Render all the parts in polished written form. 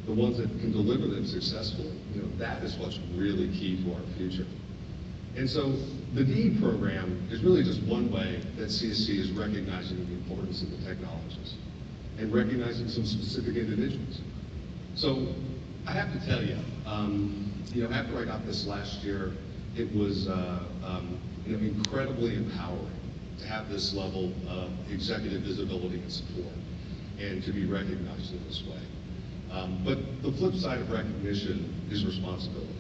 the ones that can deliver them successfully. You know, that is what's really key to our future. And so the DE program is really just one way that CSC is recognizing the importance of the technologies and recognizing some specific individuals. So I have to tell you, you know, after I got this last year, it was you know, incredibly empowering to have this level of executive visibility and support and to be recognized in this way. But the flip side of recognition is responsibility.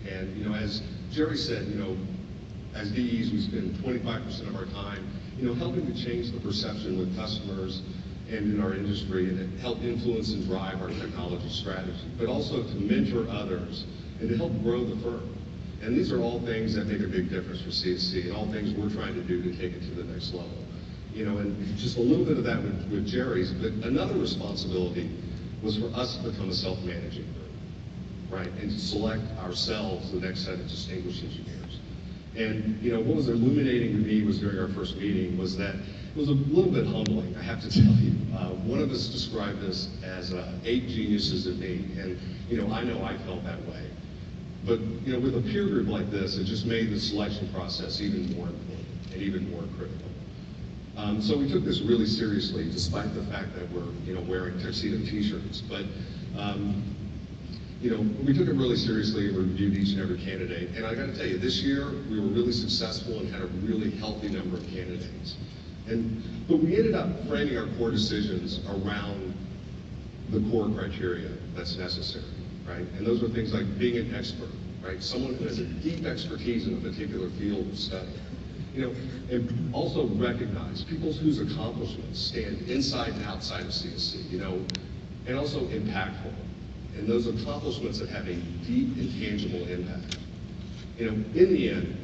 And, you know, as Jerry said, you know, as DEs, we spend 25% of our time, you know, helping to change the perception with customers and in our industry, and to help influence and drive our technology strategy, but also to mentor others and to help grow the firm. And these are all things that make a big difference for CSC, and all things we're trying to do to take it to the next level. You know, and just a little bit of that with Jerry's, but another responsibility was for us to become a self-managing group, right? And to select ourselves the next set of distinguished engineers. And, you know, what was illuminating to me was during our first meeting was that it was a little bit humbling, I have to tell you. One of us described us as 8 geniuses in me, and, you know I felt that way. But, you know, with a peer group like this, it just made the selection process even more important and even more critical. So we took this really seriously, despite the fact that we're, you know, wearing tuxedo t-shirts. But, you know, we took it really seriously and reviewed each and every candidate. And I got to tell you, this year we were really successful and had a really healthy number of candidates. But we ended up framing our core decisions around the core criteria that's necessary, right? And those are things like being an expert, right? Someone who has a deep expertise in a particular field of study. You know, and also recognize people whose accomplishments stand inside and outside of CSC, you know, and also impactful. And those accomplishments that have a deep and tangible impact. You know, in the end,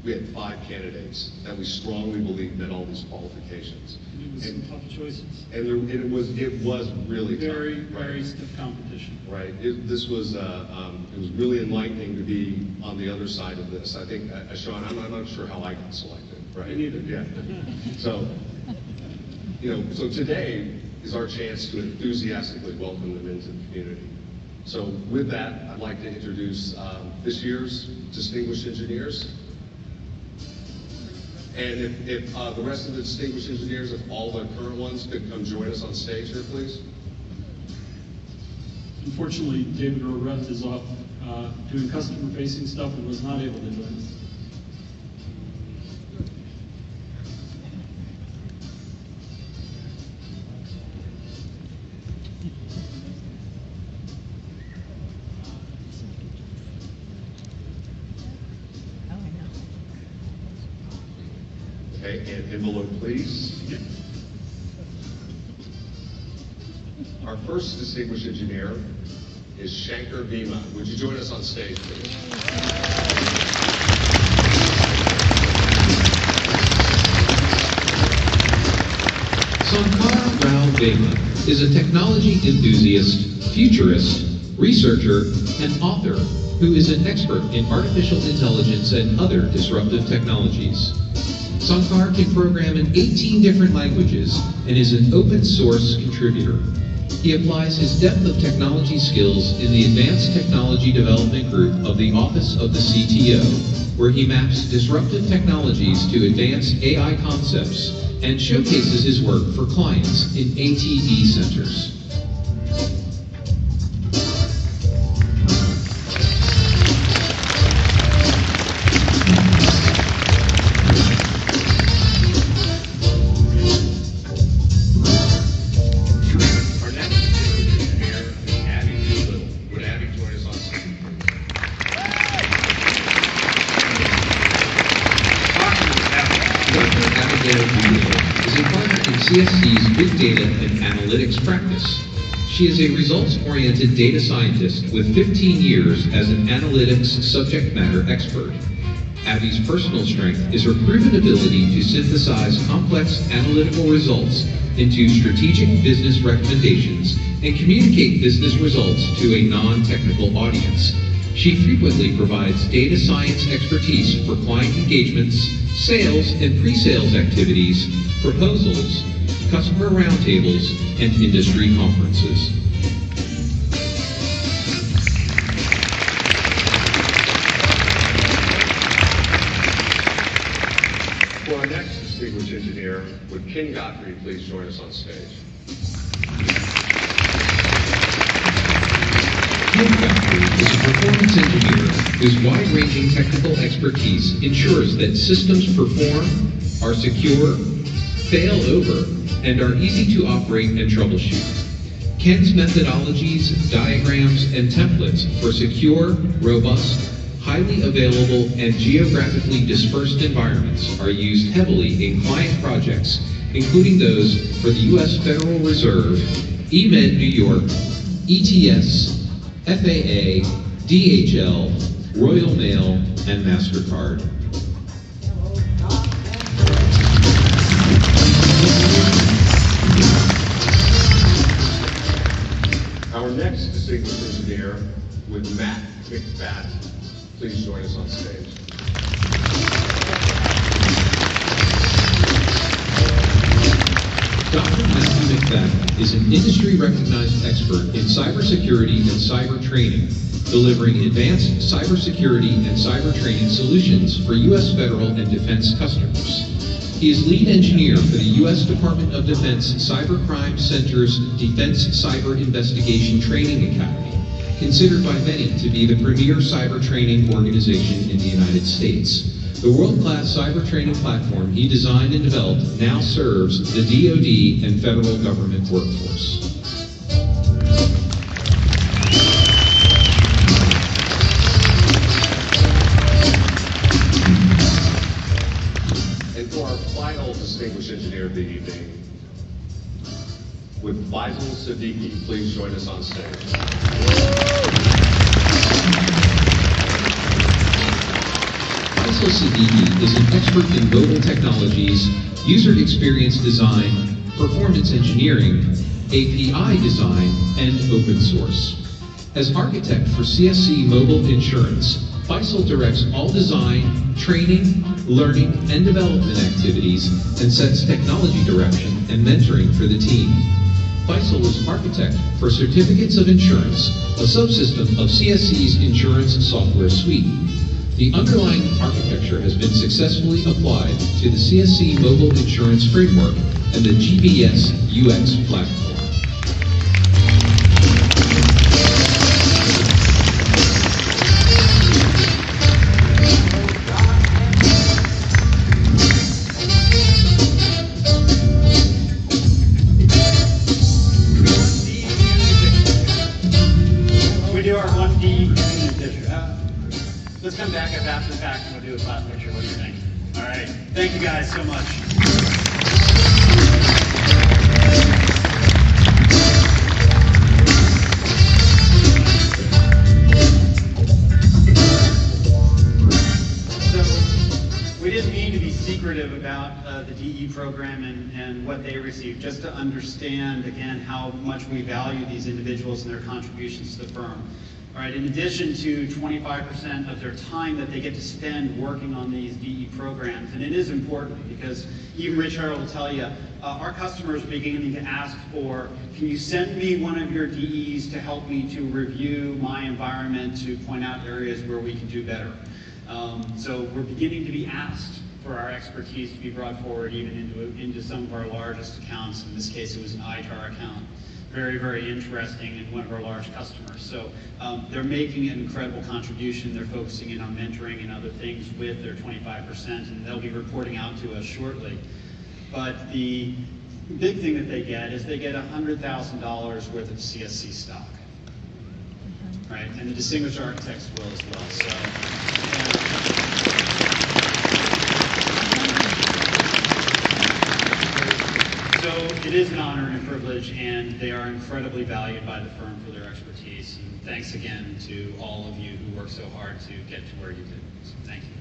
we had 5 candidates that we strongly believed met all these qualifications. It was some tough choices. And it was really very, tough. Very stiff competition. Right. It was really enlightening to be on the other side of this. I think, Sean, I'm not sure how I got selected. Right. Me neither. Yeah. So, you know, so today is our chance to enthusiastically welcome them into the community. So with that, I'd like to introduce this year's distinguished engineers. And if the rest of the distinguished engineers, if all the current ones could come join us on stage here, please. Unfortunately, David Roret is off doing customer-facing stuff and was not able to join us. Okay, and envelope, please. Our first distinguished engineer is Shankar Bhima. Would you join us on stage, please? Sankar Rao Bhima is a technology enthusiast, futurist, researcher, and author who is an expert in artificial intelligence and other disruptive technologies. Sankar can program in 18 different languages and is an open source contributor. He applies his depth of technology skills in the Advanced Technology Development Group of the Office of the CTO, where he maps disruptive technologies to advance AI concepts and showcases his work for clients in ATD centers. CSC's Big Data and Analytics practice. She is a results-oriented data scientist with 15 years as an analytics subject matter expert. Abby's personal strength is her proven ability to synthesize complex analytical results into strategic business recommendations and communicate business results to a non-technical audience. She frequently provides data science expertise for client engagements, sales and pre-sales activities, proposals, customer roundtables, and industry conferences. Ken Godfrey please join us on stage? Ken Godfrey is a performance engineer whose wide-ranging technical expertise ensures that systems perform, are secure, fail over, and are easy to operate and troubleshoot. Ken's methodologies, diagrams, and templates for secure, robust, highly available, and geographically dispersed environments are used heavily in client projects, including those for the U.S. Federal Reserve, eMed New York, ETS, FAA, DHL, Royal Mail, and MasterCard. Our next distinguished engineer with Matt McFat, please join us on stage. Dr. Matthew McFadden is an industry-recognized expert in cybersecurity and cyber training, delivering advanced cybersecurity and cyber training solutions for U.S. federal and defense customers. He is lead engineer for the U.S. Department of Defense Cybercrime Center's Defense Cyber Investigation Training Academy, considered by many to be the premier cyber training organization in the United States. The world-class cyber training platform he designed and developed now serves the DoD and federal government workforce. And for our final distinguished engineer of the evening, with Faisal Siddiqui, please join us on stage. Faisal Siddiqui is an expert in mobile technologies, user experience design, performance engineering, API design, and open source. As architect for CSC Mobile Insurance, Faisal directs all design, training, learning, and development activities and sets technology direction and mentoring for the team. Faisal is architect for Certificates of Insurance, a subsystem of CSC's insurance software suite. The underlying architecture has been successfully applied to the CSC Mobile Insurance Framework and the GBS UX platform. Let's come back up after the fact and we'll do a class picture. What do you think? All right. Thank you guys so much. So we didn't mean to be secretive about the DE program and what they receive, just to understand, again, how much we value these individuals and their contributions to the firm. All right, in addition to 25% of their time that they get to spend working on these DE programs, and it is important because even Rich Harrell will tell you, our customers are beginning to ask for, can you send me one of your DEs to help me to review my environment, to point out areas where we can do better. So we're beginning to be asked for our expertise to be brought forward even into some of our largest accounts. In this case, it was an ITAR account. Very, very interesting and one of our large customers. So they're making an incredible contribution. They're focusing in on mentoring and other things with their 25%, and they'll be reporting out to us shortly. But the big thing that they get is they get $100,000 worth of CSC stock, right? And the distinguished architects will as well. So it is an honor and a privilege, and they are incredibly valued by the firm for their expertise. And thanks again to all of you who worked so hard to get to where you did. So thank you.